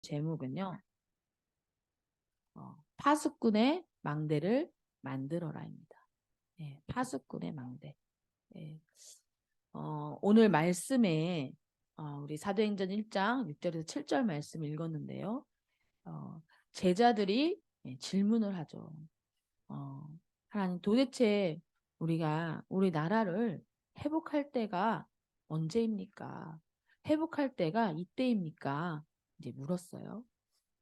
제목은요. 파수꾼의 망대를 만들어라입니다. 예, 파수꾼의 망대. 예. 오늘 말씀에 우리 사도행전 1장 6절에서 7절 말씀 읽었는데요. 제자들이 질문을 하죠. 하나님, 도대체 우리가 우리 나라를 회복할 때가 언제입니까? 회복할 때가 이때입니까? 이제 물었어요.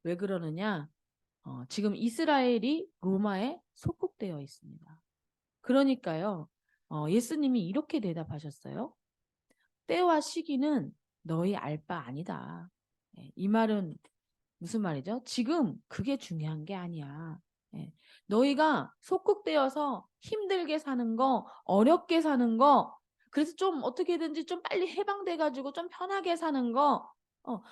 왜 그러느냐? 지금 이스라엘이 로마에 속국되어 있습니다. 그러니까요, 예수님이 이렇게 대답하셨어요. 때와 시기는 너희 알 바 아니다. 이 말은 무슨 말이죠? 지금 그게 중요한 게 아니야. 예. 너희가 속국되어서 힘들게 사는 거, 어렵게 사는 거, 그래서 좀 어떻게든지 좀 빨리 해방돼가지고 좀 편하게 사는 거,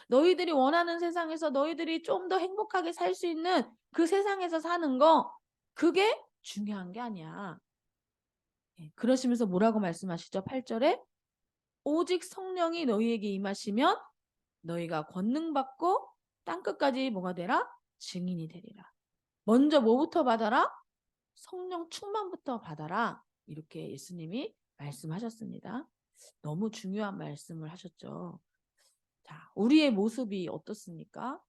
너희들이 원하는 세상에서 너희들이 좀 더 행복하게 살 수 있는 그 세상에서 사는 거, 그게 중요한 게 아니야. 예. 그러시면서 뭐라고 말씀하시죠? 8절에 오직 성령이 너희에게 임하시면 너희가 권능 받고 땅끝까지 뭐가 되라? 증인이 되리라. 먼저 뭐부터 받아라? 성령 충만부터 받아라. 이렇게 예수님이 말씀하셨습니다. 너무 중요한 말씀을 하셨죠. 자, 우리의 모습이 어떻습니까?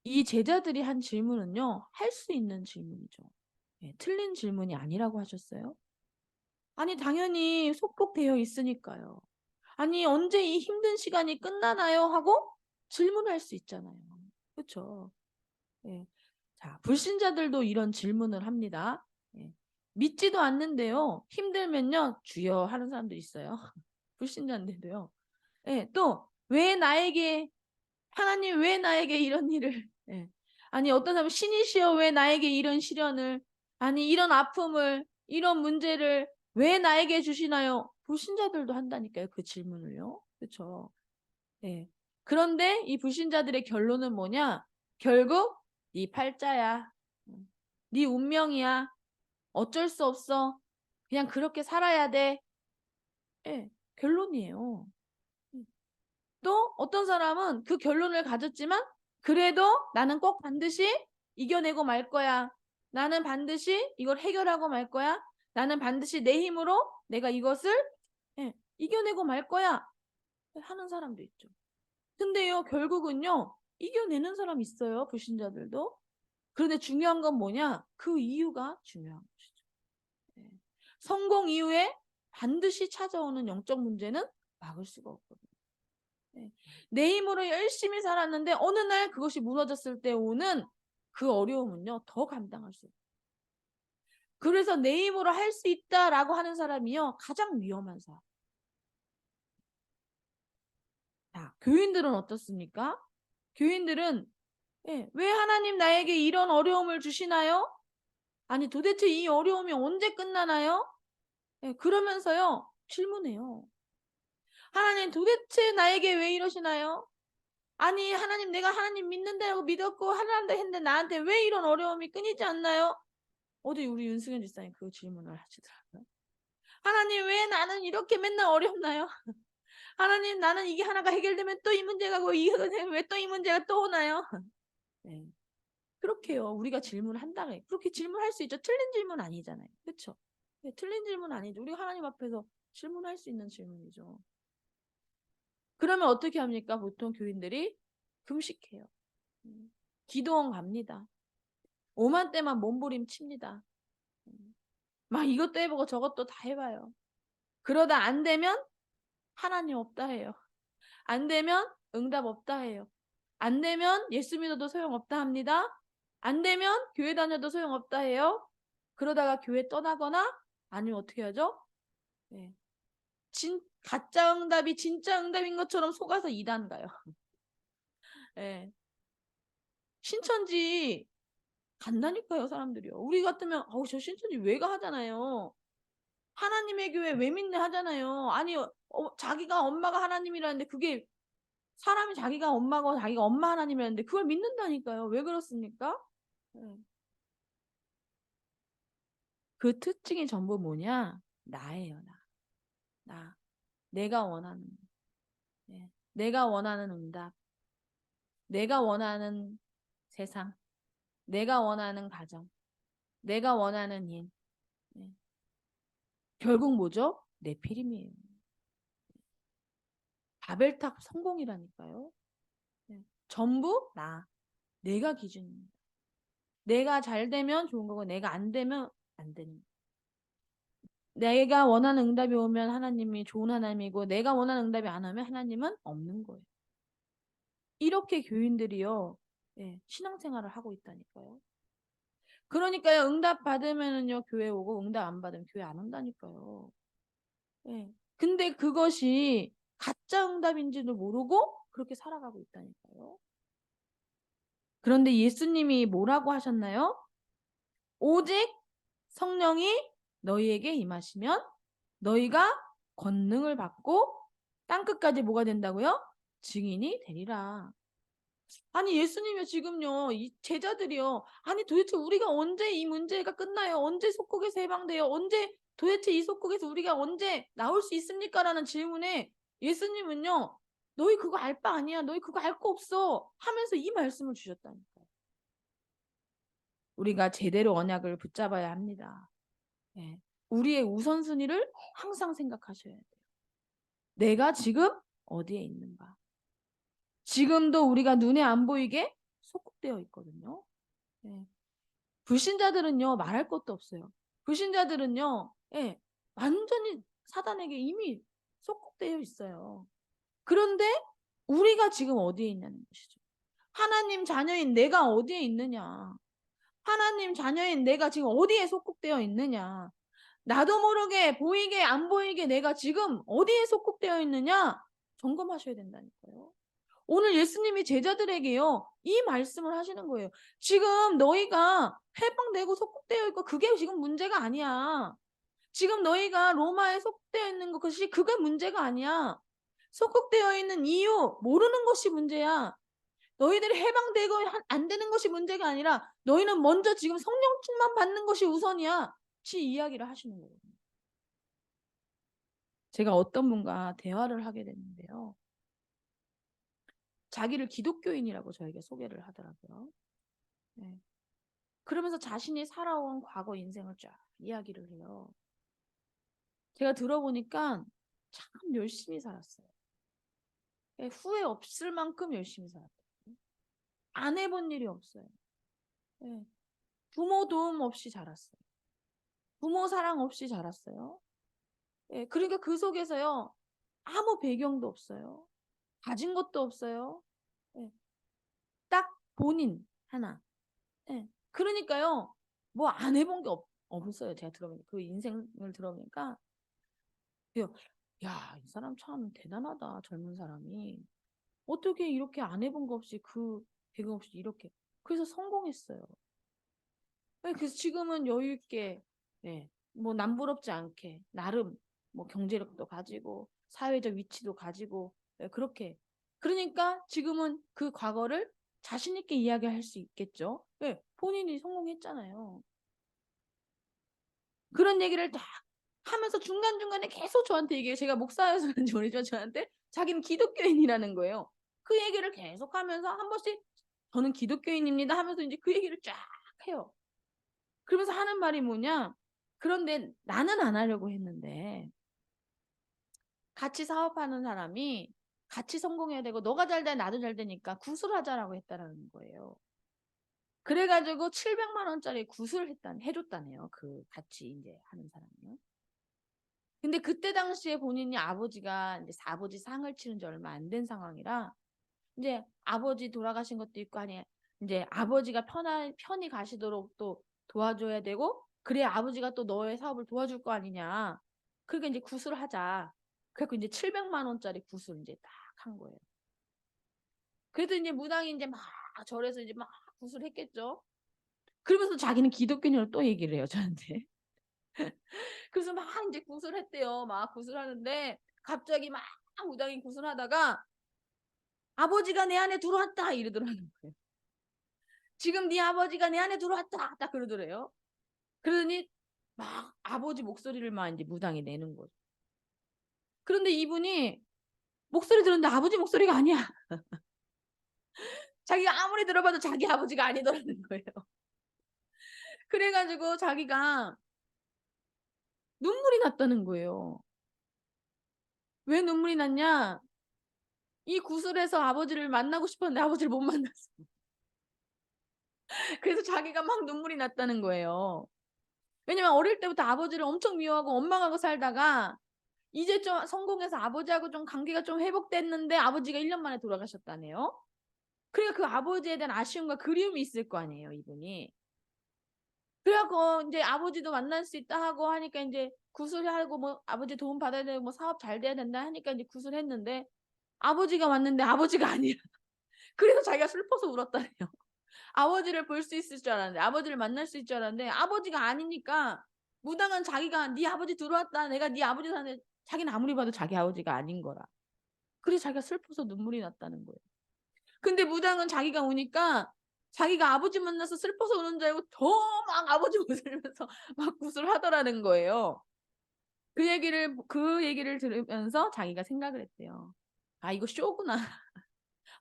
이 제자들이 한 질문은요, 할 수 있는 질문이죠. 틀린 질문이 아니라고 하셨어요. 아니, 당연히 속복되어 있으니까요. 아니, 언제 이 힘든 시간이 끝나나요? 하고 질문할 수 있잖아요. 그렇죠? 예. 자, 불신자들도 이런 질문을 합니다. 예. 믿지도 않는데요. 힘들면요. 주여 하는 사람도 있어요. 불신자인데도요. 예. 또 왜 나에게 하나님 왜 나에게 이런 일을 예. 아니 어떤 사람은 신이시여 왜 나에게 이런 시련을 아니 이런 아픔을 이런 문제를 왜 나에게 주시나요? 불신자들도 한다니까요. 그 질문을요. 그렇죠? 예. 그런데 이 불신자들의 결론은 뭐냐? 결국 네 팔자야. 네 운명이야. 어쩔 수 없어. 그냥 그렇게 살아야 돼. 예. 결론이에요. 또 어떤 사람은 그 결론을 가졌지만 그래도 나는 꼭 반드시 이겨내고 말 거야. 나는 반드시 이걸 해결하고 말 거야. 나는 반드시 내 힘으로 내가 이것을 이겨내고 말 거야. 하는 사람도 있죠. 근데요, 결국은요, 이겨내는 사람 있어요. 불신자들도. 그런데 중요한 건 뭐냐? 그 이유가 중요한 것이죠. 성공 이후에 반드시 찾아오는 영적 문제는 막을 수가 없거든요. 내 힘으로 열심히 살았는데 어느 날 그것이 무너졌을 때 오는 그 어려움은요, 더 감당할 수 없어요. 그래서 내 힘으로 할 수 있다라고 하는 사람이요, 가장 위험한 사람. 자, 교인들은 어떻습니까? 교인들은 왜 하나님 나에게 이런 어려움을 주시나요? 아니 도대체 이 어려움이 언제 끝나나요? 그러면서요 질문해요. 하나님 도대체 나에게 왜 이러시나요? 아니 하나님 내가 하나님 믿는다고 믿었고 하나님도 했는데 나한테 왜 이런 어려움이 끊이지 않나요? 어디 우리 윤승현 집사님 그 질문을 하시더라고요. 하나님 왜 나는 이렇게 맨날 어렵나요? 하나님 나는 이게 하나가 해결되면 또 이 문제가 고 이게 왜 또 이 문제가 또 오나요? 네. 그렇게요. 우리가 질문한다고 해. 그렇게 질문할 수 있죠. 틀린 질문 아니잖아요. 그렇죠? 네, 틀린 질문 아니죠. 우리가 하나님 앞에서 질문할 수 있는 질문이죠. 그러면 어떻게 합니까? 보통 교인들이 금식해요. 기도원 갑니다. 오만 때만 몸부림칩니다. 막 이것도 해보고 저것도 다 해봐요. 그러다 안 되면 하나님 없다 해요. 안 되면 응답 없다 해요. 안 되면 예수 믿어도 소용없다 합니다. 안 되면 교회 다녀도 소용없다 해요. 그러다가 교회 떠나거나 아니면 어떻게 하죠? 네. 가짜 응답이 진짜 응답인 것처럼 속아서 이단 가요. 네. 신천지 간다니까요, 사람들이요. 우리 같으면 저 신천지 왜 가 하잖아요. 하나님의 교회 왜 믿네 하잖아요. 아니 자기가 엄마가 하나님이라는데 그게 사람이 자기가 엄마고 자기가 엄마 하나님이라는데 그걸 믿는다니까요. 왜 그렇습니까? 네. 그 특징이 전부 뭐냐? 나예요, 나. 내가 원하는. 네. 내가 원하는 응답. 내가 원하는 세상, 내가 원하는 가정, 내가 원하는 일. 네. 결국 뭐죠? 네피림이에요. 바벨탑 성공이라니까요. 네. 전부 내가 기준입니다. 내가 잘 되면 좋은 거고 내가 안 되면 안 되는 거예요. 내가 원하는 응답이 오면 하나님이 좋은 하나님이고 내가 원하는 응답이 안 오면 하나님은 없는 거예요. 이렇게 교인들이요. 예, 신앙생활을 하고 있다니까요. 그러니까요. 응답 받으면은요 교회 오고 응답 안 받으면 교회 안 온다니까요. 예. 근데 그것이 가짜 응답인지도 모르고 그렇게 살아가고 있다니까요. 그런데 예수님이 뭐라고 하셨나요? 오직 성령이 너희에게 임하시면 너희가 권능을 받고 땅끝까지 뭐가 된다고요? 증인이 되리라. 아니 예수님이 지금요 이 제자들이요 아니 도대체 우리가 언제 이 문제가 끝나요? 언제 속국에서 해방돼요? 언제 도대체 이 속국에서 우리가 언제 나올 수 있습니까? 라는 질문에 예수님은요 너희 그거 알 바 아니야 너희 그거 알 거 없어 하면서 이 말씀을 주셨다니까요. 우리가 제대로 언약을 붙잡아야 합니다. 네. 우리의 우선순위를 항상 생각하셔야 돼요. 내가 지금 어디에 있는가? 지금도 우리가 눈에 안 보이게 속국되어 있거든요. 네. 불신자들은요 말할 것도 없어요. 불신자들은요 예, 완전히 사단에게 이미 속국되어 있어요. 그런데 우리가 지금 어디에 있냐는 것이죠. 하나님 자녀인 내가 어디에 있느냐. 하나님 자녀인 내가 지금 어디에 속국되어 있느냐. 나도 모르게 보이게 안 보이게 내가 지금 어디에 속국되어 있느냐 점검하셔야 된다니까요. 오늘 예수님이 제자들에게요 이 말씀을 하시는 거예요. 지금 너희가 해방되고 속국되어 있고 그게 지금 문제가 아니야. 지금 너희가 로마에 속국되어 있는 것이 그게 문제가 아니야. 속국되어 있는 이유 모르는 것이 문제야. 너희들이 해방되고 안 되는 것이 문제가 아니라 너희는 먼저 지금 성령 충만 받는 것이 우선이야. 지 이야기를 하시는 거예요. 제가 어떤 분과 대화를 하게 됐는데요. 자기를 기독교인이라고 저에게 소개를 하더라고요. 네. 그러면서 자신이 살아온 과거 인생을 쫙 이야기를 해요. 제가 들어보니까 참 열심히 살았어요. 네, 후회 없을 만큼 열심히 살았어요. 안 해본 일이 없어요. 네. 부모 도움 없이 자랐어요. 부모 사랑 없이 자랐어요. 네. 그러니까 그 속에서요. 아무 배경도 없어요. 가진 것도 없어요. 네. 딱 본인 하나. 네. 그러니까요. 뭐 안 해본 게 없어요. 제가 들어보니까 그 인생을 들어보니까 야, 이 사람 참 대단하다. 젊은 사람이. 어떻게 이렇게 안 해본 거 없이 그 배경 없이 이렇게. 그래서 성공했어요. 네, 그래서 지금은 여유 있게 뭐 남부럽지 않게 나름 뭐 경제력도 가지고 사회적 위치도 가지고 그렇게. 그러니까 지금은 그 과거를 자신 있게 이야기할 수 있겠죠. 본인이 성공했잖아요. 그런 얘기를 딱 하면서 중간중간에 계속 저한테 얘기해요. 제가 목사여서 그런지 모르지만 저한테 자기는 기독교인이라는 거예요. 그 얘기를 계속 하면서 한 번씩 저는 기독교인입니다 하면서 이제 그 얘기를 쫙 해요. 그러면서 하는 말이 뭐냐? 그런데 나는 안 하려고 했는데 같이 사업하는 사람이 같이 성공해야 되고 너가 잘 돼 나도 잘 되니까 구술하자라고 했다라는 거예요. 그래가지고 700만 원짜리 구슬 해줬다네요. 그 같이 이제 하는 사람이요. 근데 그때 당시에 본인이 아버지가 이제 아버지 상을 치른 지 얼마 안 된 상황이라 이제 아버지 돌아가신 것도 있고 하니 이제 아버지가 편히 가시도록 또 도와줘야 되고 그래야 아버지가 또 너의 사업을 도와줄 거 아니냐. 그러니까 이제 구슬 하자. 그래갖고 이제 700만 원짜리 구슬 이제 딱 한 거예요. 그래도 이제 무당이 이제 막 절에서 이제 막 구슬 했겠죠. 그러면서 자기는 기독교인으로 또 얘기를 해요 저한테. 그래서 막 이제 구슬했대요. 막 구슬하는데 갑자기 막 무당이 구슬하다가 아버지가 내 안에 들어왔다 이러더라는 거예요. 지금 네 아버지가 내 안에 들어왔다 딱 그러더래요. 그러더니 막 아버지 목소리를만 이제 무당이 내는 거죠. 그런데 이분이 목소리 들었는데 아버지 목소리가 아니야. 자기가 아무리 들어봐도 자기 아버지가 아니더라는 거예요. 그래가지고 자기가 눈물이 났다는 거예요. 왜 눈물이 났냐? 이 구슬에서 아버지를 만나고 싶었는데 아버지를 못 만났어. 그래서 자기가 막 눈물이 났다는 거예요. 왜냐면 어릴 때부터 아버지를 엄청 미워하고 원망하고 살다가 이제 좀 성공해서 아버지하고 좀 관계가 좀 회복됐는데 아버지가 1년 만에 돌아가셨다네요. 그러니까 그 아버지에 대한 아쉬움과 그리움이 있을 거 아니에요, 이분이. 그래갖고 이제 아버지도 만날 수 있다 하고 하니까 이제 구술하고 뭐 아버지 도움 받아야 되고 뭐 사업 잘 돼야 된다 하니까 이제 구술했는데 아버지가 왔는데 아버지가 아니야. 그래서 자기가 슬퍼서 울었다네요. 아버지를 볼 수 있을 줄 알았는데 아버지를 만날 수 있을 줄 알았는데 아버지가 아니니까 무당은 자기가 네 아버지 들어왔다. 내가 네 아버지 사는데 자기는 아무리 봐도 자기 아버지가 아닌 거라. 그래서 자기가 슬퍼서 눈물이 났다는 거예요. 근데 무당은 자기가 우니까 자기가 아버지 만나서 슬퍼서 우는 줄 알고 더 막 아버지 웃으면서 막 구슬하더라는 거예요. 그 얘기를 들으면서 자기가 생각을 했대요. 아, 이거 쇼구나.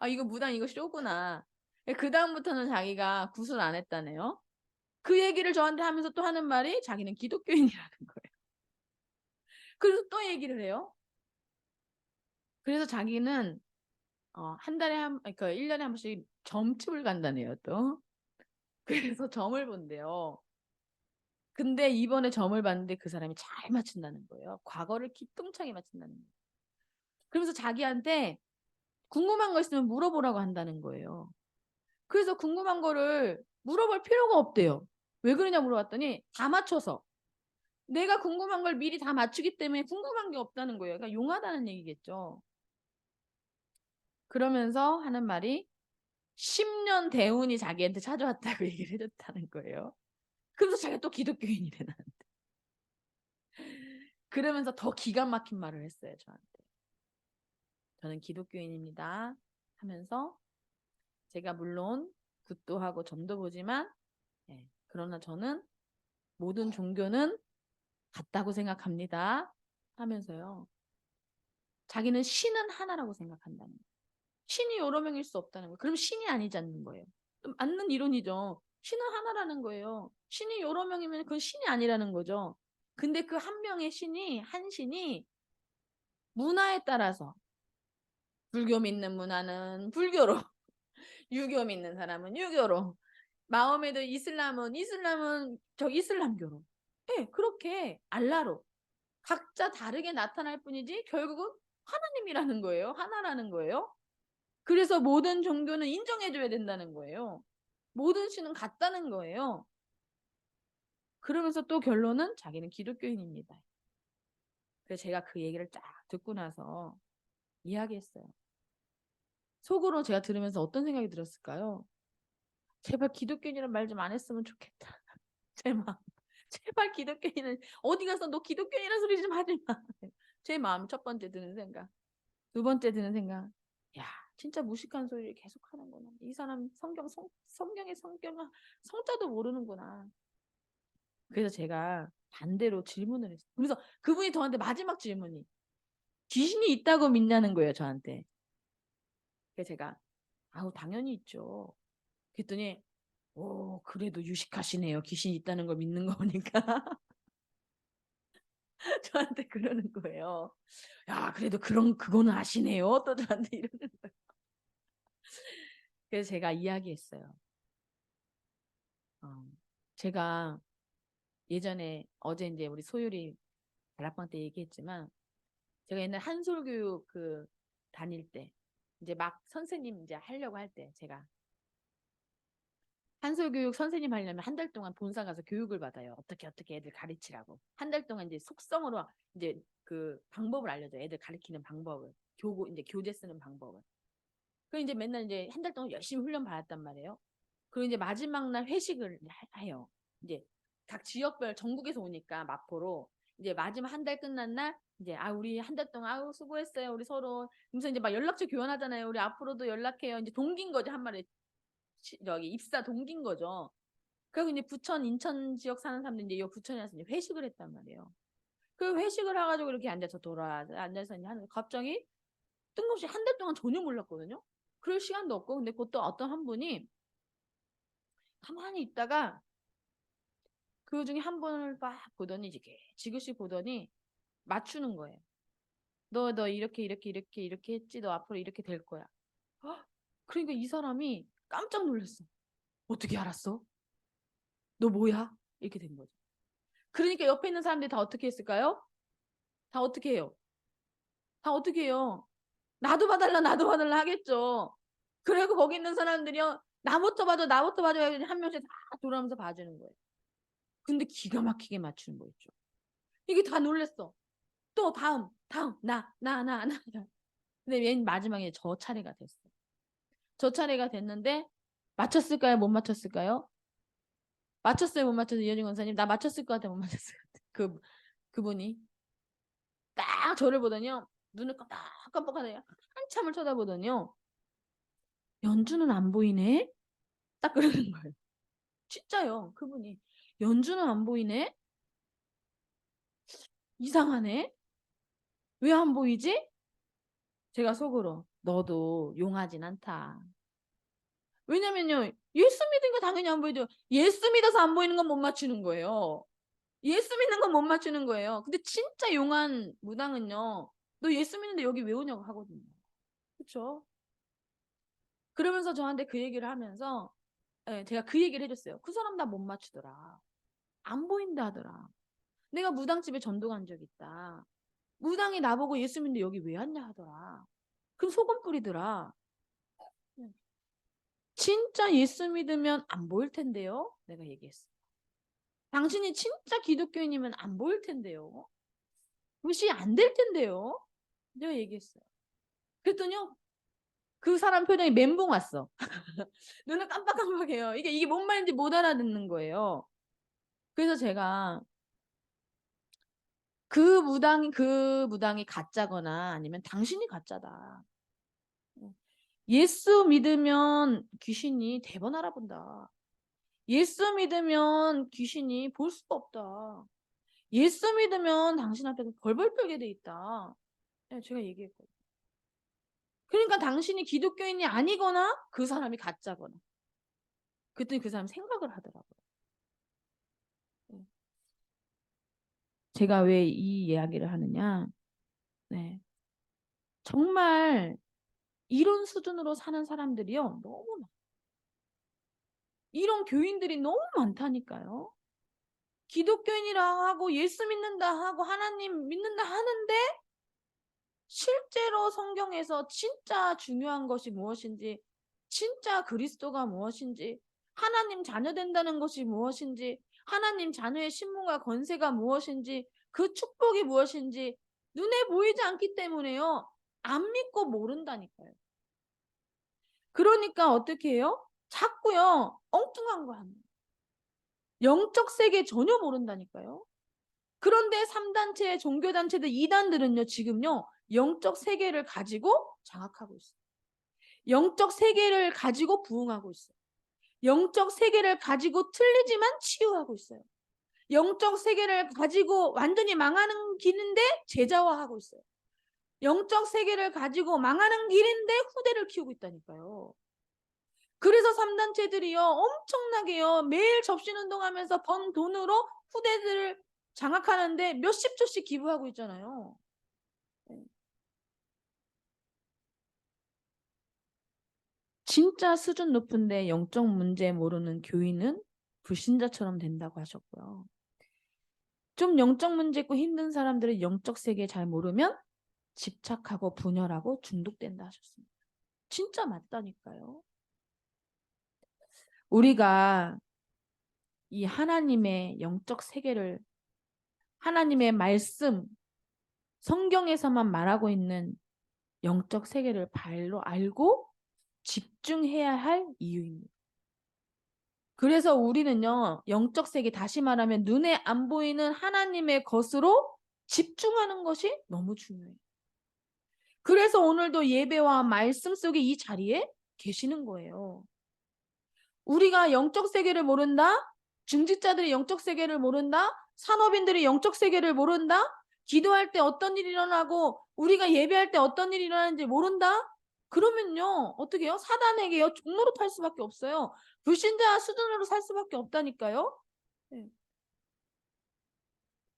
아, 이거 무당 이거 쇼구나. 그 다음부터는 자기가 구슬 안 했다네요. 그 얘기를 저한테 하면서 또 하는 말이 자기는 기독교인이라는 거예요. 그래서 또 얘기를 해요. 그래서 자기는 한 달에 그러니까 1년에 한 번씩 점집을 간다네요, 또. 그래서 점을 본대요. 근데 이번에 점을 봤는데 그 사람이 잘 맞춘다는 거예요. 과거를 기똥차게 맞춘다는 거예요. 그러면서 자기한테 궁금한 거 있으면 물어보라고 한다는 거예요. 그래서 궁금한 거를 물어볼 필요가 없대요. 왜 그러냐 물어봤더니 다 맞춰서. 내가 궁금한 걸 미리 다 맞추기 때문에 궁금한 게 없다는 거예요. 그러니까 용하다는 얘기겠죠. 그러면서 하는 말이 10년 대운이 자기한테 찾아왔다고 얘기를 해줬다는 거예요. 그래서 자기가 또 기독교인이래 나한테. 그러면서 더 기가 막힌 말을 했어요, 저한테. 저는 기독교인입니다 하면서 제가 물론 굿도 하고 점도 보지만 그러나 저는 모든 종교는 같다고 생각합니다 하면서요. 자기는 신은 하나라고 생각한다는 거예요. 신이 여러 명일 수 없다는 거예요. 그럼 신이 아니지 않는 거예요. 맞는 이론이죠. 신은 하나라는 거예요. 신이 여러 명이면 그건 신이 아니라는 거죠. 근데 그 한 명의 신이 한 신이 문화에 따라서 불교 믿는 문화는 불교로 유교 믿는 사람은 유교로 마음에도 이슬람은 저 이슬람교로 그렇게 알라로 각자 다르게 나타날 뿐이지 결국은 하나님이라는 거예요. 하나라는 거예요. 그래서 모든 종교는 인정해줘야 된다는 거예요. 모든 신은 같다는 거예요. 그러면서 또 결론은 자기는 기독교인입니다. 그래서 제가 그 얘기를 쫙 듣고 나서 이야기했어요. 속으로 제가 들으면서 어떤 생각이 들었을까요? 제발 기독교인이란 말 좀 안 했으면 좋겠다. 제 마음. 제발 기독교인은 어디 가서 너 기독교인이란 소리 좀 하지 마. 제 마음 첫 번째 드는 생각. 두 번째 드는 생각. 야, 진짜 무식한 소리를 계속 하는구나. 이 사람 성경의 성자도 모르는구나. 그래서 제가 반대로 질문을 했어요. 그래서 그분이 저한테 마지막 질문이 귀신이 있다고 믿냐는 거예요, 저한테. 그래서 제가 아우 당연히 있죠. 그랬더니 오 그래도 유식하시네요. 귀신이 있다는 걸 믿는 거 보니까 저한테 그러는 거예요. 야 그래도 그거는 아시네요. 또 저한테 이러는 거예요. 그래서 제가 이야기했어요. 제가 예전에 어제 이제 우리 소율이 다락방 때 얘기했지만 제가 옛날 한솔교육 다닐 때 이제 막 선생님 이제 하려고 할 때 제가 한솔교육 선생님 하려면 한 달 동안 본사 가서 교육을 받아요. 어떻게 애들 가르치라고. 한 달 동안 이제 속성으로 이제 그 방법을 알려줘요. 애들 가르치는 방법을. 이제 교재 쓰는 방법을. 그리고 이제 맨날 이제 한 달 동안 열심히 훈련 받았단 말이에요. 그리고 이제 마지막 날 회식을 해요. 이제 각 지역별 전국에서 오니까 마포로 이제 마지막 한 달 끝난 날 이제 우리 한 달 동안 수고했어요 우리 서로. 그래서 이제 막 연락처 교환하잖아요. 우리 앞으로도 연락해요. 이제 동기인 거죠 한 마리. 여기 입사 동기인 거죠. 그리고 이제 부천 인천 지역 사는 사람들 이제 부천에 와서 이제 회식을 했단 말이에요. 그 회식을 해가지고 이렇게 앉아서 이제 하는 갑자기 뜬금없이 한 달 동안 전혀 몰랐거든요. 그럴 시간도 없고. 근데 그것도 어떤 한 분이 가만히 있다가 그 중에 한 분을 막 보더니 이제 지그시 보더니 맞추는 거예요. 너 이렇게 했지. 너 앞으로 이렇게 될 거야. 헉! 그러니까 이 사람이 깜짝 놀랐어. 어떻게 알았어? 너 뭐야? 이렇게 된 거죠. 그러니까 옆에 있는 사람들이 다 어떻게 했을까요? 다 어떻게 해요? 다 어떻게 해요? 나도 봐달라 하겠죠. 그리고 거기 있는 사람들이요. 나부터 봐줘 한 명씩 다 돌아오면서 봐주는 거예요. 근데 기가 막히게 맞추는 거 있죠. 이게 다 놀랬어. 또 다음 나. 근데 맨 마지막에 저 차례가 됐어. 저 차례가 됐는데 맞췄을까요? 못 맞췄을까요? 맞췄어요, 못 맞췄어요? 이현중 권사님, 나 맞췄을 것 같아, 못 맞췄을 것 같아. 그분이 딱 저를 보더니요. 눈을 깜빡깜빡하네요. 한참을 쳐다보더니요. 연주는 안 보이네? 딱 그러는 거예요. 진짜요. 그분이. 연주는 안 보이네? 이상하네? 왜 안 보이지? 제가 속으로 너도 용하진 않다. 왜냐면요. 예수 믿으니까 당연히 안 보이죠. 예수 믿어서 안 보이는 건 못 맞추는 거예요. 예수 믿는 건 못 맞추는 거예요. 근데 진짜 용한 무당은요. 너 예수 믿는데 여기 왜 오냐고 하거든요. 그렇죠? 그러면서 저한테 그 얘기를 하면서 제가 그 얘기를 해줬어요. 그 사람 다 못 맞추더라. 안 보인다 하더라. 내가 무당집에 전도 간 적 있다. 무당이 나보고 예수 믿는데 여기 왜 왔냐 하더라. 그럼 소금 뿌리더라. 진짜 예수 믿으면 안 보일 텐데요. 내가 얘기했어. 당신이 진짜 기독교인이면 안 보일 텐데요. 무시 안 될 텐데요. 내가 얘기했어요. 그랬더니요. 그 사람 표정이 멘붕 왔어. 눈을 깜빡깜빡해요. 이게 뭔 말인지 못 알아듣는 거예요. 그래서 제가 그 무당이 가짜거나 아니면 당신이 가짜다. 예수 믿으면 귀신이 대번 알아본다. 예수 믿으면 귀신이 볼 수가 없다. 예수 믿으면 당신 앞에 벌벌 떨게 돼 있다. 제가 얘기했거든요. 그러니까 당신이 기독교인이 아니거나 그 사람이 가짜거나. 그랬더니 그 사람이 생각을 하더라고요. 제가 왜 이 이야기를 하느냐. 네. 정말 이런 수준으로 사는 사람들이요. 너무 많아요. 이런 교인들이 너무 많다니까요. 기독교인이라 하고 예수 믿는다 하고 하나님 믿는다 하는데 실제로 성경에서 진짜 중요한 것이 무엇인지, 진짜 그리스도가 무엇인지, 하나님 자녀 된다는 것이 무엇인지, 하나님 자녀의 신분과 권세가 무엇인지, 그 축복이 무엇인지 눈에 보이지 않기 때문에요. 안 믿고 모른다니까요. 그러니까 어떻게 해요? 자꾸요. 엉뚱한 거 합니다. 영적 세계 전혀 모른다니까요. 그런데 3단체, 종교단체들, 2단들은요, 지금요, 영적 세계를 가지고 장악하고 있어요. 영적 세계를 가지고 부흥하고 있어요. 영적 세계를 가지고 틀리지만 치유하고 있어요. 영적 세계를 가지고 완전히 망하는 길인데 제자화하고 있어요. 영적 세계를 가지고 망하는 길인데 후대를 키우고 있다니까요. 그래서 3단체들이요, 엄청나게요, 매일 접신운동하면서 번 돈으로 후대들을 장악하는데 몇십 조씩 기부하고 있잖아요. 진짜 수준 높은데 영적 문제 모르는 교인은 불신자처럼 된다고 하셨고요. 좀 영적 문제 있고 힘든 사람들은 영적 세계 잘 모르면 집착하고 분열하고 중독된다 하셨습니다. 진짜 맞다니까요. 우리가 이 하나님의 영적 세계를, 하나님의 말씀, 성경에서만 말하고 있는 영적 세계를 발로 알고 집중해야 할 이유입니다. 그래서 우리는요, 영적 세계, 다시 말하면 눈에 안 보이는 하나님의 것으로 집중하는 것이 너무 중요해요. 그래서 오늘도 예배와 말씀 속에 이 자리에 계시는 거예요. 우리가 영적 세계를 모른다? 중직자들이 영적 세계를 모른다? 산업인들이 영적 세계를 모른다? 기도할 때 어떤 일이 일어나고 우리가 예배할 때 어떤 일이 일어나는지 모른다? 그러면요, 어떻게 해요? 사단에게요, 종로로 탈 수밖에 없어요. 불신자 수준으로 살 수밖에 없다니까요. 네.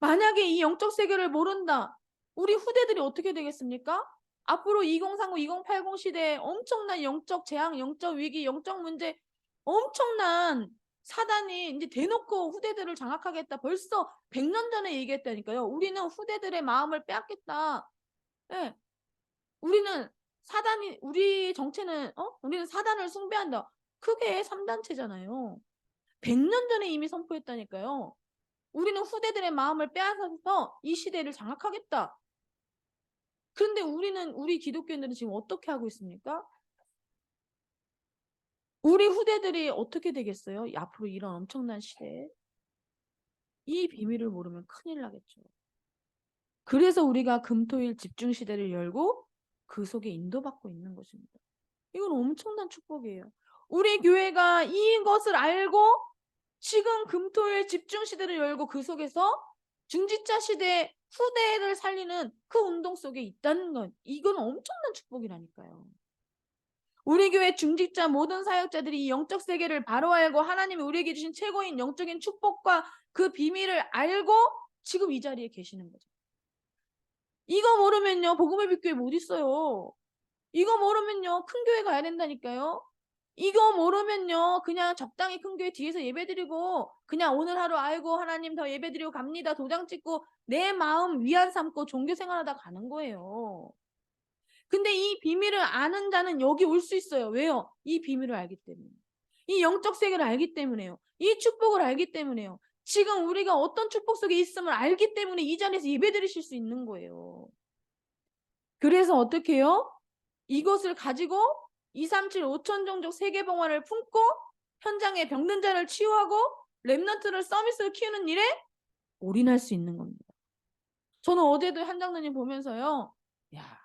만약에 이 영적 세계를 모른다. 우리 후대들이 어떻게 되겠습니까? 앞으로 2030, 2080 시대에 엄청난 영적 재앙, 영적 위기, 영적 문제, 엄청난 사단이 이제 대놓고 후대들을 장악하겠다. 벌써 100년 전에 얘기했다니까요. 우리는 후대들의 마음을 빼앗겠다. 네. 우리는 사단이, 우리 정체는, 우리는 사단을 숭배한다. 크게 3단체잖아요. 100년 전에 이미 선포했다니까요. 우리는 후대들의 마음을 빼앗아서 이 시대를 장악하겠다. 그런데 우리 기독교인들은 지금 어떻게 하고 있습니까? 우리 후대들이 어떻게 되겠어요? 앞으로 이런 엄청난 시대에. 이 비밀을 모르면 큰일 나겠죠. 그래서 우리가 금토일 집중 시대를 열고 그 속에 인도받고 있는 것입니다. 이건 엄청난 축복이에요. 우리 교회가 이것을 알고 지금 금토일 집중 시대를 열고 그 속에서 중지자 시대 후대를 살리는 그 운동 속에 있다는 건 이건 엄청난 축복이라니까요. 우리 교회 중직자 모든 사역자들이 이 영적 세계를 바로 알고 하나님이 우리에게 주신 최고인 영적인 축복과 그 비밀을 알고 지금 이 자리에 계시는 거죠. 이거 모르면요, 복음의 빛교회 못 있어요. 이거 모르면요, 큰 교회 가야 된다니까요. 이거 모르면요, 그냥 적당히 큰 교회 뒤에서 예배드리고 그냥 오늘 하루 아이고 하나님 더 예배드리고 갑니다 도장 찍고 내 마음 위안 삼고 종교 생활하다 가는 거예요. 근데 이 비밀을 아는 자는 여기 올 수 있어요. 왜요? 이 비밀을 알기 때문에. 이 영적 세계를 알기 때문에요. 이 축복을 알기 때문에요. 지금 우리가 어떤 축복 속에 있음을 알기 때문에 이 자리에서 예배드리실 수 있는 거예요. 그래서 어떻게 해요? 이것을 가지고 237 5천 종족 세계봉화를 품고 현장에 병든 자를 치유하고 렘넌트를 서비스를 키우는 일에 올인할 수 있는 겁니다. 저는 어제도 한 장로님 보면서요. 야,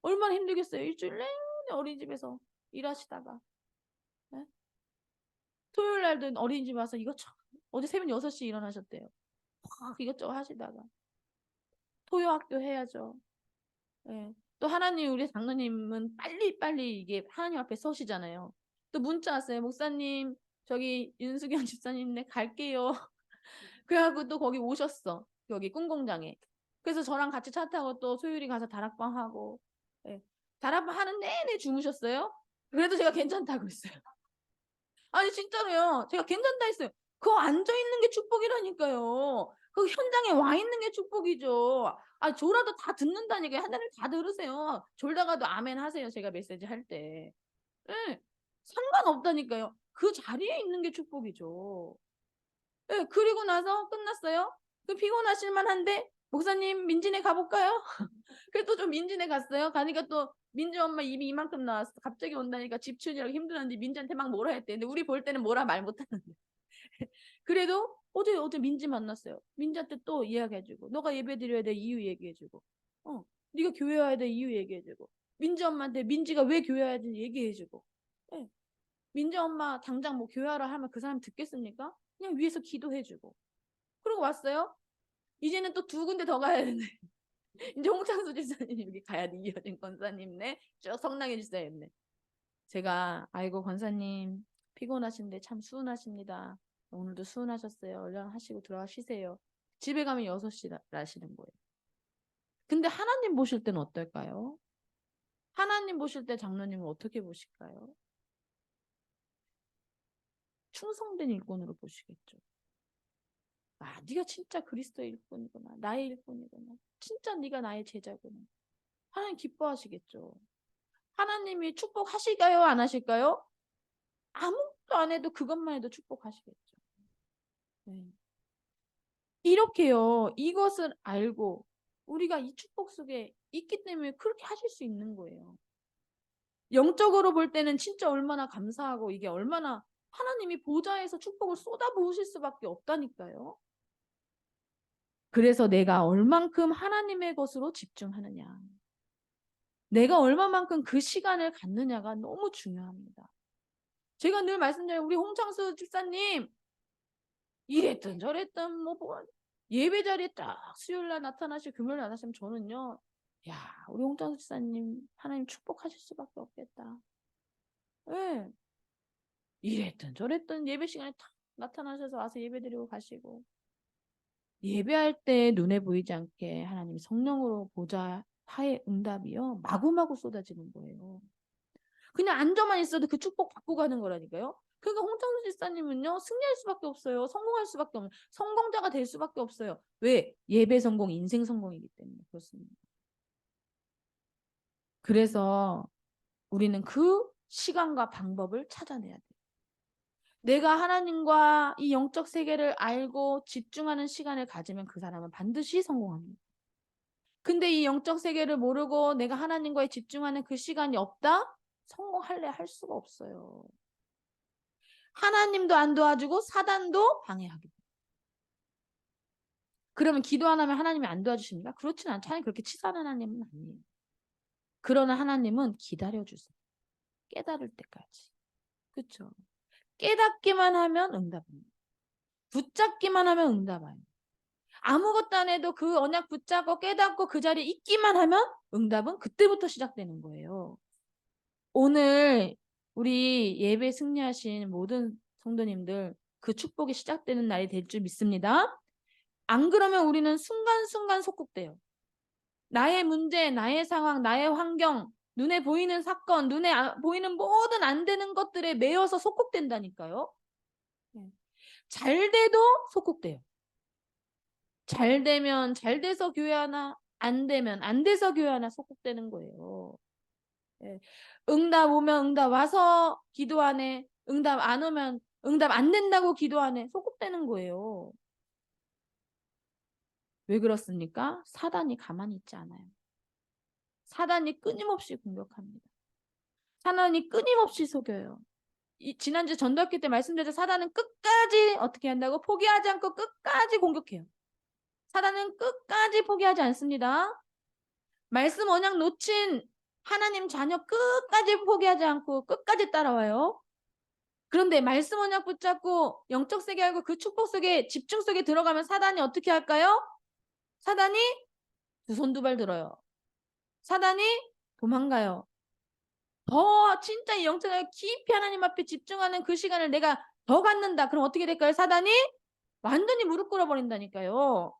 얼마나 힘들겠어요. 일주일 내내 어린이집에서 일하시다가. 네? 토요일 날도 어린이집 와서 이것저것 어제 새벽 6시에 일어나셨대요. 막 이것저것 하시다가. 토요학교 해야죠. 네. 또 하나님 우리 장로님은 빨리 이게 하나님 앞에 서시잖아요. 또 문자 왔어요. 목사님 저기 윤수경 집사님네 갈게요. 그래갖고 또 거기 오셨어. 여기 꿈공장에. 그래서 저랑 같이 차 타고 또 소율이 가서 다락방 하고. 네. 다락방 하는 내내 주무셨어요. 그래도 제가 괜찮다고 했어요. 아니 진짜로요. 제가 괜찮다 했어요. 그거 앉아있는 게 축복이라니까요. 그 현장에 와 있는 게 축복이죠. 아 졸아도 다 듣는다니까요. 하나님 다 들으세요. 졸다가도 아멘 하세요. 제가 메시지 할 때. 네. 상관없다니까요. 그 자리에 있는 게 축복이죠. 네. 그리고 나서 끝났어요. 그 피곤하실만 한데 목사님 민진에 가볼까요? 그래도 좀 민진에 갔어요. 가니까 또 민지 엄마 입이 이만큼 나왔어. 갑자기 온다니까 집춘이라고 힘들었는데 민지한테 막 뭐라 했대. 근데 우리 볼 때는 뭐라 말 못하는데. 그래도 어제 민지 만났어요. 민지한테 또 이야기해주고 너가 예배 드려야 돼 이유 얘기해주고 네가 교회 와야 돼 이유 얘기해주고 민지 엄마한테 민지가 왜 교회 와야 되는지 얘기해주고 네. 민지 엄마 당장 뭐 교회하라 하면 그 사람 듣겠습니까? 그냥 위에서 기도해주고 그러고 왔어요. 이제는 또 2군데 더 가야 되는데 이제 홍창수 집사님 여기 가야 돼. 이효진 권사님네 쭉 성랑해 주세요네. 제가 아이고 권사님 피곤하신데 참 수은하십니다. 오늘도 수은하셨어요. 얼른 하시고 들어가 쉬세요. 집에 가면 6시라시는 거예요. 근데 하나님 보실 때는 어떨까요? 하나님 보실 때 장로님은 어떻게 보실까요? 충성된 일꾼으로 보시겠죠. 아, 네가 진짜 그리스도의 일꾼이구나. 나의 일꾼이구나. 진짜 네가 나의 제자구나. 하나님 기뻐하시겠죠. 하나님이 축복하실까요? 안 하실까요? 아무것도 안 해도 그것만 해도 축복하시겠죠. 네. 이렇게요. 이것을 알고 우리가 이 축복 속에 있기 때문에 그렇게 하실 수 있는 거예요. 영적으로 볼 때는 진짜 얼마나 감사하고 이게 얼마나 하나님이 보좌에서 축복을 쏟아부으실 수밖에 없다니까요. 그래서 내가 얼만큼 하나님의 것으로 집중하느냐. 내가 얼마만큼 그 시간을 갖느냐가 너무 중요합니다. 제가 늘 말씀드려요. 우리 홍창수 집사님 이랬든 저랬든 뭐 예배 자리에 딱 수요일날 나타나시고 금요일 나타나시면 저는요 야, 우리 홍정수 집사님 하나님 축복하실 수밖에 없겠다. 예. 이랬든 저랬든 예배 시간에 탁 나타나셔서 와서 예배 드리고 가시고, 예배할 때 눈에 보이지 않게 하나님 성령으로 보좌 하의 응답이요 마구마구 쏟아지는 거예요. 그냥 앉아만 있어도 그 축복 받고 가는 거라니까요. 그러니까 홍창수 집사님은요 승리할 수밖에 없어요. 성공할 수밖에 없는 성공자가 될 수밖에 없어요. 왜? 예배 성공, 인생 성공이기 때문에 그렇습니다. 그래서 우리는 그 시간과 방법을 찾아내야 돼요. 내가 하나님과 이 영적 세계를 알고 집중하는 시간을 가지면 그 사람은 반드시 성공합니다. 근데 이 영적 세계를 모르고 내가 하나님과에 집중하는 그 시간이 없다? 성공할래 할 수가 없어요. 하나님도 안 도와주고 사단도 방해하게 돼요. 그러면 기도 안 하면 하나님이 안 도와주십니까? 그렇진 않죠. 하나님 그렇게 치사한 하나님은 아니에요. 그러나 하나님은 기다려주세요. 깨달을 때까지. 그렇죠? 깨닫기만 하면 응답입니다. 붙잡기만 하면 응답 와요. 아무것도 안 해도 그 언약 붙잡고 깨닫고 그 자리에 있기만 하면 응답은 그때부터 시작되는 거예요. 오늘 우리 예배 승리하신 모든 성도님들 그 축복이 시작되는 날이 될 줄 믿습니다. 안 그러면 우리는 순간순간 속국돼요. 나의 문제, 나의 상황, 나의 환경, 눈에 보이는 사건, 눈에 보이는 모든 안 되는 것들에 매여서 속국된다니까요. 잘 돼도 속국돼요. 잘 되면 잘 돼서 교회 하나, 안 되면 안 돼서 교회 하나 속국되는 거예요. 예. 응답 오면 응답 와서 기도하네. 응답 안 오면 응답 안 된다고 기도하네. 속국되는 거예요. 왜 그렇습니까? 사단이 가만히 있지 않아요. 사단이 끊임없이 공격합니다. 사단이 끊임없이 속여요. 지난주 전도학교 때 말씀드렸죠. 사단은 끝까지 어떻게 한다고? 포기하지 않고 끝까지 공격해요. 사단은 끝까지 포기하지 않습니다. 말씀 언약 놓친 하나님 자녀 끝까지 포기하지 않고 끝까지 따라와요. 그런데 말씀 언약 붙잡고 영적 세계 알고 그 축복 속에 집중 속에 들어가면 사단이 어떻게 할까요? 사단이 두 손 두 발 들어요. 사단이 도망가요. 더 진짜 이 영적을 깊이 하나님 앞에 집중하는 그 시간을 내가 더 갖는다. 그럼 어떻게 될까요? 사단이 완전히 무릎 꿇어 버린다니까요.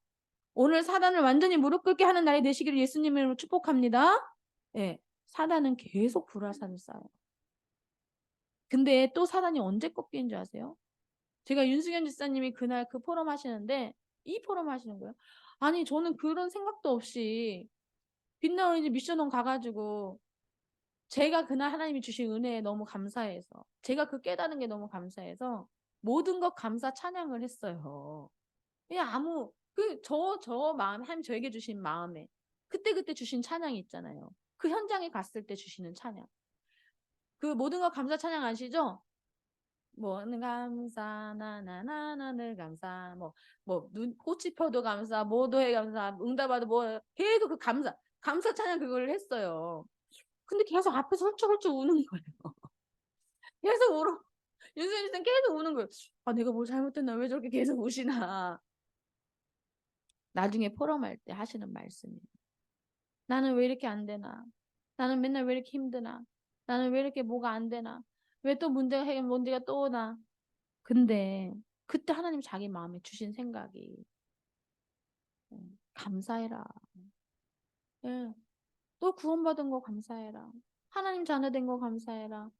오늘 사단을 완전히 무릎 꿇게 하는 날이 되시기를 예수님으로 축복합니다. 예, 사단은 계속 불화살을 쏴요. 근데 또 사단이 언제 꺾이는 줄 아세요? 제가 윤수견 집사님이 그날 그 포럼 하시는데 이 포럼 하시는 거예요. 아니 저는 그런 생각도 없이 빛나는 미션홈 가가지고 제가 그날 하나님이 주신 은혜에 너무 감사해서 제가 그 깨달은 게 너무 감사해서 모든 것 감사 찬양을 했어요. 그냥 저 마음 하나님 저에게 주신 마음에 그때 주신 찬양이 있잖아요. 그 현장에 갔을 때 주시는 찬양. 그 모든 것 감사 찬양 아시죠? 뭐는 감사 나나나나 늘 감사 뭐눈 꽃이 펴도 감사 뭐도해 감사 응답하도 뭐 계속 그 감사 찬양 그걸 했어요. 근데 계속 앞에서 훌쩍훌쩍 우는 거예요. 계속 울어. 윤수진 씨는 계속 우는 거예요. 아 내가 뭘 잘못했나 왜 저렇게 계속 우시나. 나중에 포럼할 때 하시는 말씀이 나는 왜 이렇게 안 되나. 나는 맨날 왜 이렇게 힘드나. 나는 왜 이렇게 뭐가 안 되나. 왜 또 문제가 또 오나. 근데 그때 하나님 자기 마음에 주신 생각이 감사해라. 예. 또 구원받은 거 감사해라. 하나님 자녀 된 거 감사해라.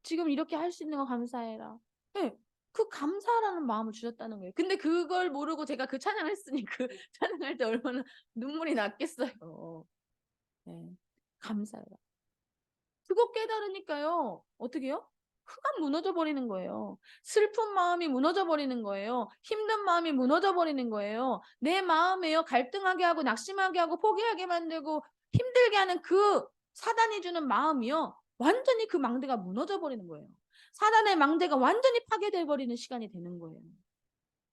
지금 이렇게 할 수 있는 거 감사해라. 예. 그 감사라는 마음을 주셨다는 거예요. 근데 그걸 모르고 제가 그 찬양을 했으니 그 찬양할 때 얼마나 눈물이 났겠어요. 예. 감사해라. 그거 깨달으니까요. 어떻게 해요? 흑암 무너져 버리는 거예요. 슬픈 마음이 무너져 버리는 거예요. 힘든 마음이 무너져 버리는 거예요. 내 마음에요. 갈등하게 하고 낙심하게 하고 포기하게 만들고 힘들게 하는 그 사단이 주는 마음이요. 완전히 그 망대가 무너져 버리는 거예요. 사단의 망대가 완전히 파괴돼 버리는 시간이 되는 거예요.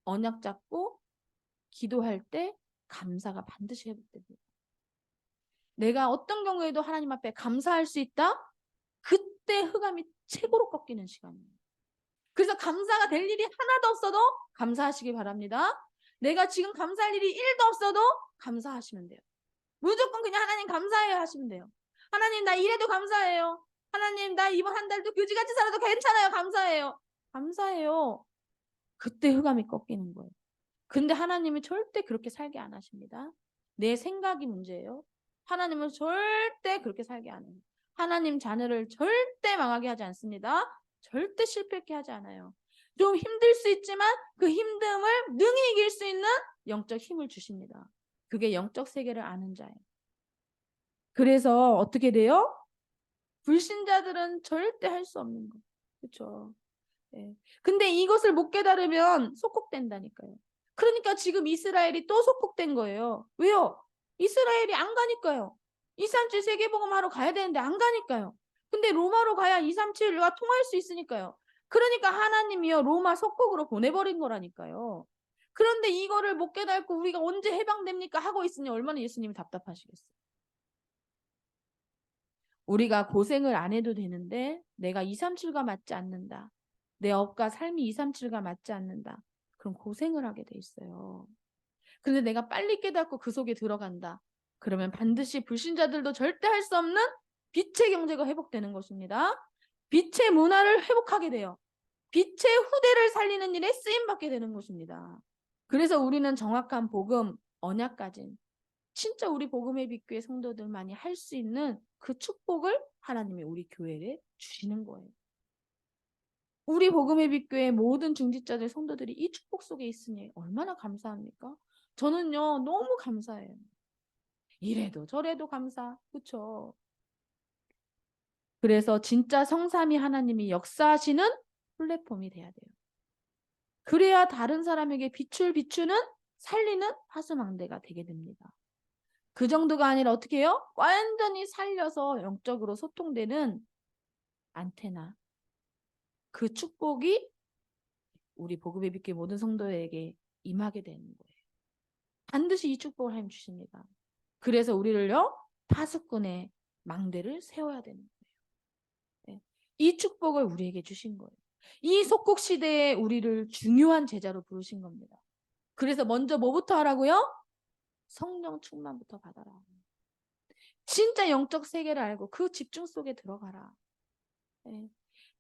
언약 잡고 기도할 때 감사가 반드시 회복됩니다. 내가 어떤 경우에도 하나님 앞에 감사할 수 있다? 그때 흑암이 최고로 꺾이는 시간이에요. 그래서 감사가 될 일이 하나도 없어도 감사하시기 바랍니다. 내가 지금 감사할 일이 1도 없어도 감사하시면 돼요. 무조건 그냥 하나님 감사해요 하시면 돼요. 하나님 나 이래도 감사해요. 하나님 나 이번 한 달도 그지같이 살아도 괜찮아요. 감사해요. 감사해요. 그때 흑암이 꺾이는 거예요. 근데 하나님이 절대 그렇게 살게 안 하십니다. 내 생각이 문제예요. 하나님은 절대 그렇게 살게 안 해요. 하나님 자녀를 절대 망하게 하지 않습니다. 절대 실패하게 하지 않아요. 좀 힘들 수 있지만 그 힘듦을 능히 이길 수 있는 영적 힘을 주십니다. 그게 영적 세계를 아는 자예요. 그래서 어떻게 돼요? 불신자들은 절대 할 수 없는 거예요. 그렇죠? 네. 근데 이것을 못 깨달으면 속국된다니까요. 그러니까 지금 이스라엘이 또 속국된 거예요. 왜요? 이스라엘이 안 가니까요. 237 세계복음하러 가야 되는데 안 가니까요. 근데 로마로 가야 237과 통할 수 있으니까요. 그러니까 하나님이요 로마 속국으로 보내버린 거라니까요. 그런데 이거를 못 깨닫고 우리가 언제 해방됩니까 하고 있으니 얼마나 예수님이 답답하시겠어요. 우리가 고생을 안 해도 되는데 내가 237과 맞지 않는다. 내 업과 삶이 237과 맞지 않는다. 그럼 고생을 하게 돼 있어요. 근데 내가 빨리 깨닫고 그 속에 들어간다. 그러면 반드시 불신자들도 절대 할 수 없는 빛의 경제가 회복되는 것입니다. 빛의 문화를 회복하게 돼요. 빛의 후대를 살리는 일에 쓰임받게 되는 것입니다. 그래서 우리는 정확한 복음, 언약 가진 진짜 우리 복음의 빛교회 성도들만이 할 수 있는 그 축복을 하나님이 우리 교회에 주시는 거예요. 우리 복음의 빛교회 모든 중직자들 성도들이 이 축복 속에 있으니 얼마나 감사합니까? 저는요 너무 감사해요. 이래도 저래도 감사. 그렇죠? 그래서 진짜 성삼위 하나님이 역사하시는 플랫폼이 돼야 돼요. 그래야 다른 사람에게 빛을 비추는 살리는 하수망대가 되게 됩니다. 그 정도가 아니라 어떻게 해요? 완전히 살려서 영적으로 소통되는 안테나. 그 축복이 우리 복음의 빛의 모든 성도에게 임하게 되는 거예요. 반드시 이 축복을 하나님 주십니다. 그래서 우리를요 파수꾼의 망대를 세워야 되는 거예요. 이 축복을 우리에게 주신 거예요. 이 속국 시대에 우리를 중요한 제자로 부르신 겁니다. 그래서 먼저 뭐부터 하라고요? 성령 충만부터 받아라. 진짜 영적 세계를 알고 그 집중 속에 들어가라.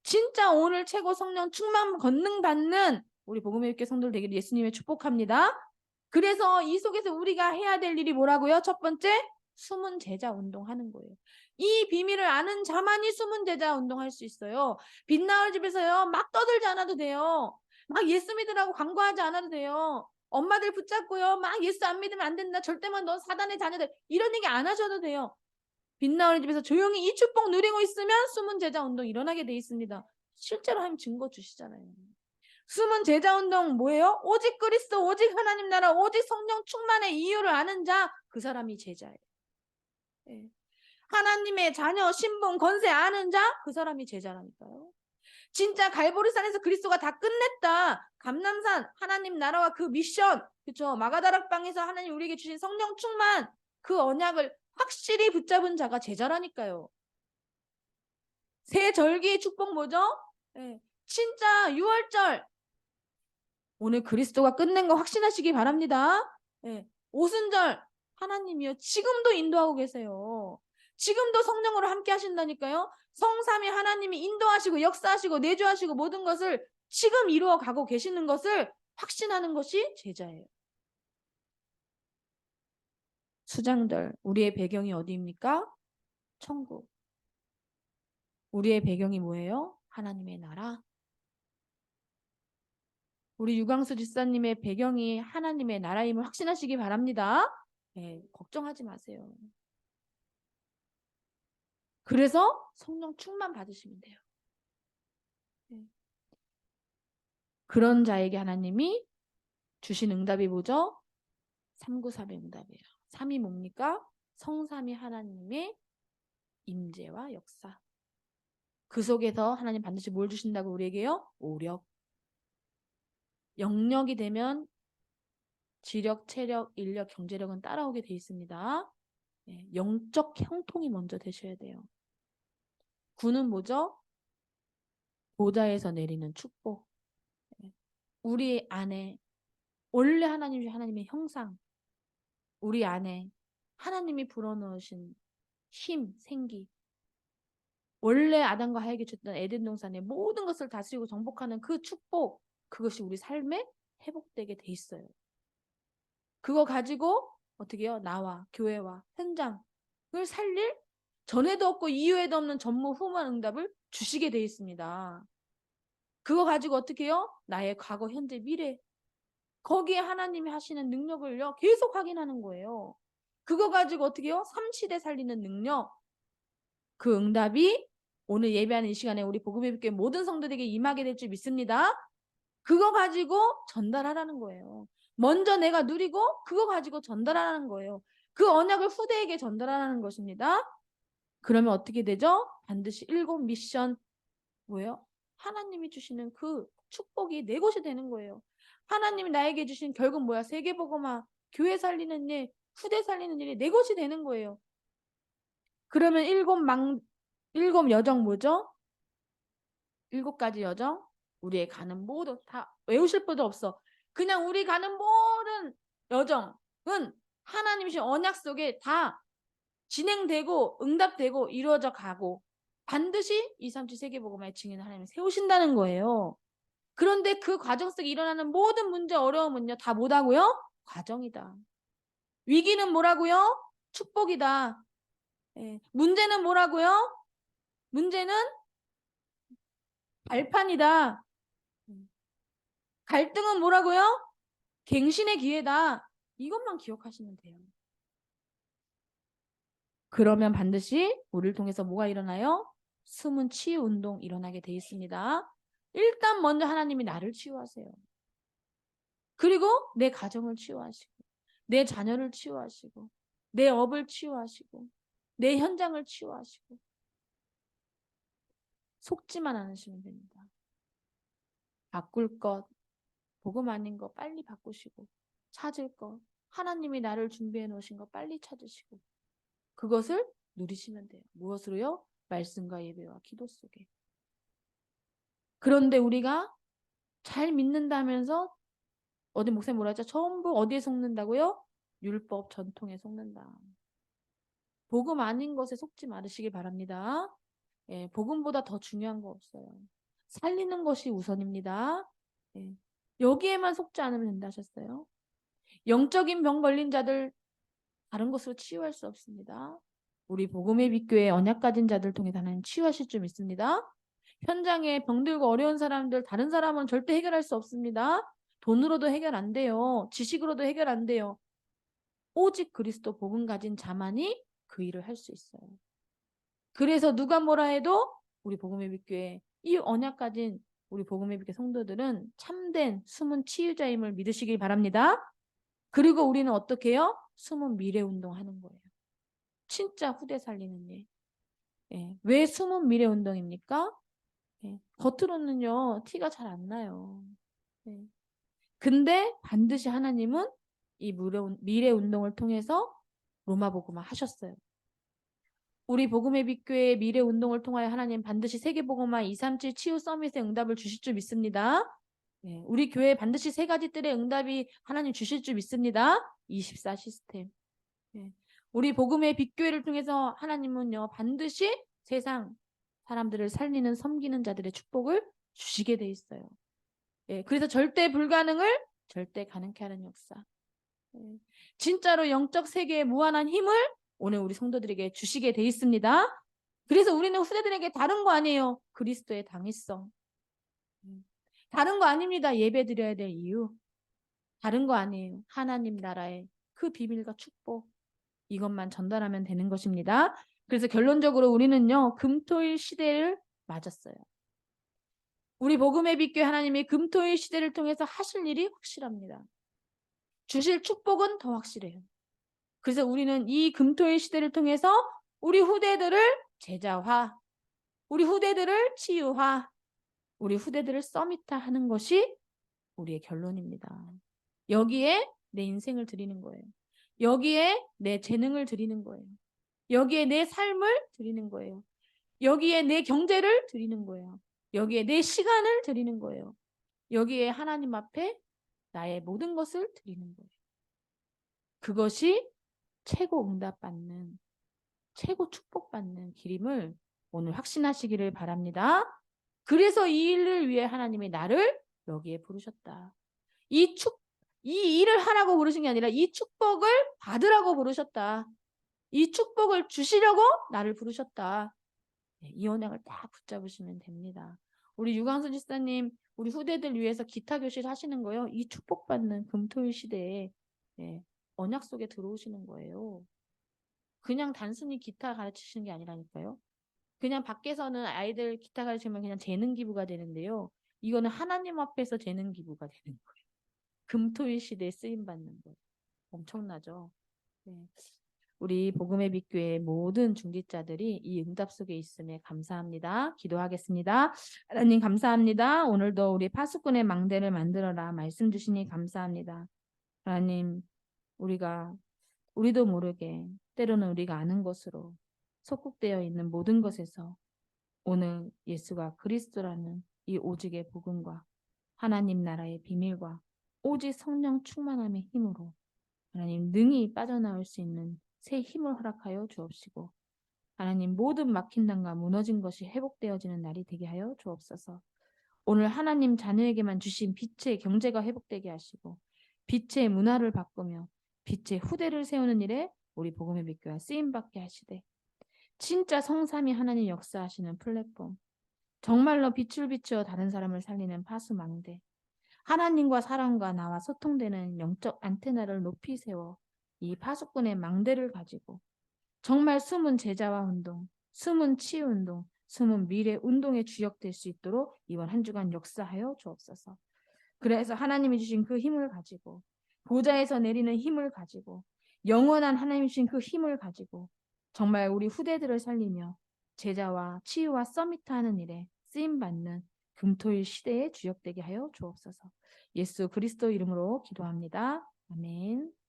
진짜 오늘 최고 성령 충만 권능 받는 우리 복음의 교회 성도들 되기를 예수님의 축복합니다. 그래서 이 속에서 우리가 해야 될 일이 뭐라고요? 첫 번째, 숨은 제자 운동하는 거예요. 이 비밀을 아는 자만이 숨은 제자 운동할 수 있어요. 빛나올 집에서요 막 떠들지 않아도 돼요. 막 예수 믿으라고 광고하지 않아도 돼요. 엄마들 붙잡고요 막 예수 안 믿으면 안 된다. 절대만 넌 사단의 자녀들 이런 얘기 안 하셔도 돼요. 빛나는 집에서 조용히 이 축복 누리고 있으면 숨은 제자 운동 일어나게 돼 있습니다. 실제로 하나님 증거 주시잖아요. 숨은 제자 운동 뭐예요? 오직 그리스도, 오직 하나님 나라, 오직 성령 충만의 이유를 아는 자, 그 사람이 제자예요. 네. 하나님의 자녀, 신분, 권세 아는 자, 그 사람이 제자라니까요. 진짜 갈보리산에서 그리스도가 다 끝냈다. 감람산, 하나님 나라와 그 미션, 그렇죠? 마가다락방에서 하나님 우리에게 주신 성령 충만, 그 언약을 확실히 붙잡은 자가 제자라니까요. 새 절기 축복 뭐죠? 네. 진짜 6월절 오늘 그리스도가 끝낸 거 확신하시기 바랍니다. 네. 오순절 하나님이요 지금도 인도하고 계세요. 지금도 성령으로 함께 하신다니까요. 성삼위 하나님이 인도하시고 역사하시고 내주하시고 모든 것을 지금 이루어 가고 계시는 것을 확신하는 것이 제자예요. 수장들 우리의 배경이 어디입니까? 천국. 우리의 배경이 뭐예요? 하나님의 나라. 우리 유광수 집사님의 배경이 하나님의 나라임을 확신하시기 바랍니다. 네, 걱정하지 마세요. 그래서 성령 충만 받으시면 돼요. 네. 그런 자에게 하나님이 주신 응답이 뭐죠? 393의 응답이에요. 3이 뭡니까? 성삼위 하나님의 임재와 역사. 그 속에서 하나님 반드시 뭘 주신다고 우리에게요? 오력. 영력이 되면 지력, 체력, 인력, 경제력은 따라오게 돼 있습니다. 네, 영적 형통이 먼저 되셔야 돼요. 구는 뭐죠? 보좌에서 내리는 축복. 네. 우리 안에 원래 하나님의 형상, 우리 안에 하나님이 불어넣으신 힘, 생기. 원래 아담과 하에게 줬던 에덴 동산의 모든 것을 다스리고 정복하는 그 축복, 그것이 우리 삶에 회복되게 돼 있어요. 그거 가지고 어떻게 해요? 나와, 교회와 현장을 살릴 전에도 없고 이후에도 없는 전무후무한 응답을 주시게 돼 있습니다. 그거 가지고 어떻게 해요? 나의 과거, 현재, 미래. 거기에 하나님이 하시는 능력을요, 계속 확인하는 거예요. 그거 가지고 어떻게 해요? 삼시대 살리는 능력. 그 응답이 오늘 예배하는 이 시간에 우리 복음의 교회 모든 성도들에게 임하게 될 줄 믿습니다. 그거 가지고 전달하라는 거예요. 먼저 내가 누리고 그거 가지고 전달하라는 거예요. 그 언약을 후대에게 전달하라는 것입니다. 그러면 어떻게 되죠? 반드시 7 미션 뭐예요? 하나님이 주시는 그 축복이 내 것이 되는 거예요. 하나님이 나에게 주신 결국 뭐야? 세계복음화, 교회 살리는 일, 후대 살리는 일이 내 것이 되는 거예요. 그러면 7 여정 뭐죠? 7가지 여정? 우리의 가는 모든 다 외우실 필요도 없어. 그냥 우리 가는 모든 여정은 하나님이 주신 언약 속에 다 진행되고 응답되고 이루어져 가고 반드시 237 세계복음화의 증인을 하나님이 세우신다는 거예요. 그런데 그 과정 속에 일어나는 모든 문제 어려움은요 다 뭐다고요? 과정이다. 위기는 뭐라고요? 축복이다. 예. 문제는 뭐라고요? 문제는 발판이다. 갈등은 뭐라고요? 갱신의 기회다. 이것만 기억하시면 돼요. 그러면 반드시 우리를 통해서 뭐가 일어나요? 숨은 치유 운동 일어나게 돼 있습니다. 일단 먼저 하나님이 나를 치유하세요. 그리고 내 가정을 치유하시고 내 자녀를 치유하시고 내 업을 치유하시고 내 현장을 치유하시고 속지만 않으시면 됩니다. 바꿀 것, 복음 아닌 거 빨리 바꾸시고 찾을 것, 하나님이 나를 준비해 놓으신 거 빨리 찾으시고 그것을 누리시면 돼요. 무엇으로요? 말씀과 예배와 기도 속에. 그런데 우리가 잘 믿는다면서 어디 목사님 뭐라 했죠? 전부 어디에 속는다고요? 율법 전통에 속는다. 복음 아닌 것에 속지 말으시기 바랍니다. 예, 복음보다 더 중요한 거 없어요. 살리는 것이 우선입니다. 예, 여기에만 속지 않으면 된다 하셨어요. 영적인 병 걸린 자들 다른 것으로 치유할 수 없습니다. 우리 복음의 빛교회 언약 가진 자들 통해 하나님 치유하실 줄 믿습니다. 현장에 병들고 어려운 사람들 다른 사람은 절대 해결할 수 없습니다. 돈으로도 해결 안 돼요. 지식으로도 해결 안 돼요. 오직 그리스도 복음 가진 자만이 그 일을 할 수 있어요. 그래서 누가 뭐라 해도 우리 복음의 빛교회 이 언약 가진 우리 복음의 빛교회 성도들은 참된 숨은 치유자임을 믿으시길 바랍니다. 그리고 우리는 어떻게 해요? 숨은 미래 운동하는 거예요. 진짜 후대 살리는 일. 예. 왜 숨은 미래 운동입니까? 예. 겉으로는요 티가 잘 안 나요. 예. 근데 반드시 하나님은 이 미래 운동을 통해서 로마 복음화 하셨어요. 우리 복음의 빛교회 미래 운동을 통하여 하나님 반드시 세계 복음화 237 치유 서밋의 응답을 주실 줄 믿습니다. 예. 우리 교회에 반드시 3가지 뜰의 응답이 하나님 주실 줄 믿습니다. 24 시스템. 예. 우리 복음의 빛교회를 통해서 하나님은요 반드시 세상 사람들을 살리는 섬기는 자들의 축복을 주시게 돼 있어요. 예. 그래서 절대 불가능을 절대 가능케 하는 역사. 예. 진짜로 영적 세계의 무한한 힘을 오늘 우리 성도들에게 주시게 돼 있습니다. 그래서 우리는 후대들에게 다른 거 아니에요. 그리스도의 당위성. 다른 거 아닙니다. 예배 드려야 될 이유. 다른 거 아니에요. 하나님 나라의 그 비밀과 축복. 이것만 전달하면 되는 것입니다. 그래서 결론적으로 우리는요. 금토일 시대를 맞았어요. 우리 복음의 빛교회 하나님이 금토일 시대를 통해서 하실 일이 확실합니다. 주실 축복은 더 확실해요. 그래서 우리는 이 금토일 시대를 통해서 우리 후대들을 제자화, 우리 후대들을 치유화, 우리 후대들을 서밋화하는 것이 우리의 결론입니다. 여기에 내 인생을 드리는 거예요. 여기에 내 재능을 드리는 거예요. 여기에 내 삶을 드리는 거예요. 여기에 내 경제를 드리는 거예요. 여기에 내 시간을 드리는 거예요. 여기에 하나님 앞에 나의 모든 것을 드리는 거예요. 그것이 최고 응답받는, 최고 축복받는 길임을 오늘 확신하시기를 바랍니다. 그래서 이 일을 위해 하나님이 나를 여기에 부르셨다. 이 일을 하라고 부르신 게 아니라 이 축복을 받으라고 부르셨다. 이 축복을 주시려고 나를 부르셨다. 이 언약을 딱 붙잡으시면 됩니다. 우리 유광수 집사님, 우리 후대들 위해서 기타 교실 하시는 거요. 이 축복받는 금토일 시대에 언약 속에 들어오시는 거예요. 그냥 단순히 기타 가르치시는 게 아니라니까요. 그냥 밖에서는 아이들 기타 가르치면 그냥 재능 기부가 되는데요. 이거는 하나님 앞에서 재능 기부가 되는 거예요. 금토일 시대에 쓰임 받는 거예요. 엄청나죠. 네. 우리 복음의 빛교회 모든 중직자들이 이 응답 속에 있음에 감사합니다. 기도하겠습니다. 하나님 감사합니다. 오늘도 우리 파수꾼의 망대를 만들어라 말씀 주시니 감사합니다. 하나님 우리도 모르게 때로는 우리가 아는 것으로 속국되어 있는 모든 것에서 오늘 예수가 그리스도라는 이 오직의 복음과 하나님 나라의 비밀과 오직 성령 충만함의 힘으로 하나님 능히 빠져나올 수 있는 새 힘을 허락하여 주옵시고 하나님 모든 막힌 담과 무너진 것이 회복되어지는 날이 되게 하여 주옵소서. 오늘 하나님 자녀에게만 주신 빛의 경제가 회복되게 하시고 빛의 문화를 바꾸며 빛의 후대를 세우는 일에 우리 복음의 빛교회가 쓰임받게 하시되 진짜 성삼위 하나님 역사하시는 플랫폼 정말로 빛을 비추어 다른 사람을 살리는 파수망대 하나님과 사람과 나와 소통되는 영적 안테나를 높이 세워 이 파수꾼의 망대를 가지고 정말 숨은 제자화 운동, 숨은 치유 운동, 숨은 미래 운동의 주역될 수 있도록 이번 한 주간 역사하여 주옵소서. 그래서 하나님이 주신 그 힘을 가지고 보좌에서 내리는 힘을 가지고 영원한 하나님이 주신 그 힘을 가지고 정말 우리 후대들을 살리며 제자와 치유와 서밋하는 일에 쓰임받는 금토일 시대에 주역되게 하여 주옵소서. 예수 그리스도 이름으로 기도합니다. 아멘.